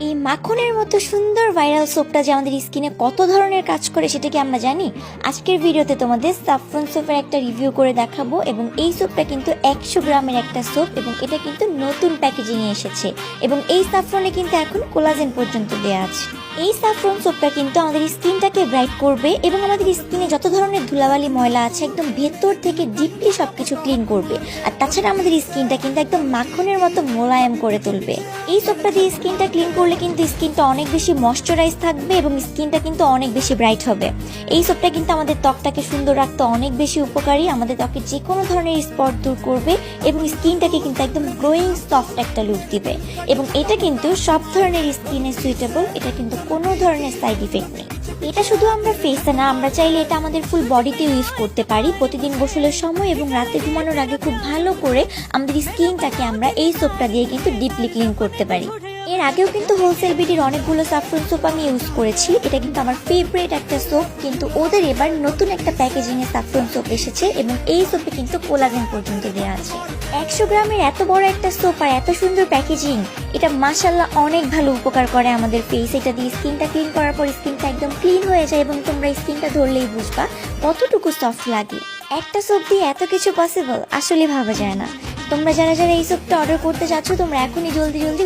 এই মাখনের মতো সুন্দর ভাইরাল সোপটা যে আমাদের স্কিনে কত ধরনের কাজ করে সেটা কি আমরা জানি? আজকের ভিডিওতে তোমাদের সাফরন সোপের একটা রিভিউ করে দেখাবো। এবং এই সোপটা কিন্তু 100 গ্রামের একটা সোপ এবং এটা কিন্তু নতুন প্যাকেজিংয়ে এসেছে এবং এই সাফরনে কিন্তু এখন কোলাজেন পর্যন্ত দেওয়া আছে। এই সাফরন সোপটা কিন্তু আমাদের স্কিনটাকে ব্রাইট করবে এবং আমাদের স্কিনে যত ধরনের ধুলাবালি ময়লা আছে একদম ভেতর থেকে ডিপলি সবকিছু ক্লিন করবে। আর তাছাড়া আমাদের স্কিনটা কিন্তু একদম মাখনের মতো মোলায়েম করে তুলবে। এই সোপটা দিয়ে স্কিনটা ক্লিন করলে কিন্তু স্কিনটা অনেক বেশি ময়শ্চারাইজ থাকবে এবং স্কিনটা কিন্তু অনেক বেশি ব্রাইট হবে। এই সোপটা কিন্তু আমাদের ত্বকটাকে সুন্দর রাখতে অনেক বেশি উপকারী, আমাদের ত্বকের যে কোনো ধরনের স্পট দূর করবে এবং স্কিনটাকে কিন্তু একদম গ্লোয়িং সফট একটা লুক দিবে। এবং এটা কিন্তু সব ধরনের স্কিনে সুইটেবল, এটা কিন্তু কোনো ধরনের সাইড ইফেক্ট নেই। এটা শুধু আমরা ফেসে না, আমরা চাইলে এটা আমাদের ফুল বডিতে ইউজ করতে পারি। প্রতিদিন গোসলের সময় এবং রাতে ঘুমানোর আগে খুব ভালো করে আমাদের স্কিনটাকে আমরা এই সোপটা দিয়ে কিন্তু ডিপলি ক্লিন করতে পারি। এর আগেও কিন্তু হোলসেল বিডির অনেকগুলো সাফরন সোপ আমি ইউজ করেছি, এটা কিন্তু আমার ফেভারিট একটা সোপ। কিন্তু ওদের এবার নতুন একটা প্যাকেজিং এ সাফরন সোপ এসেছে এবং এই সোপে কিন্তু কোলাজেন পর্যন্ত দেওয়া আছে। 100 গ্রামের এত বড় একটা সোপ আর এত সুন্দর প্যাকেজিং, এটা মাশাআল্লাহ অনেক ভালো উপকার করে আমাদের ফেস। এটা দিয়ে স্কিনটা ক্লিন করার পর স্কিনটা একদম ক্লিন হয়ে যায় এবং তোমরা স্কিনটা ধরলেই বুঝবা কতটুকু সফট লাগে। একটা সোপ দিয়ে এত কিছু পসিবল আসলে ভাবা যায় না। তোমরা যারা যারা এই সোপটা অর্ডার করতে যাচ্ছ তোমরা এখনই জলদি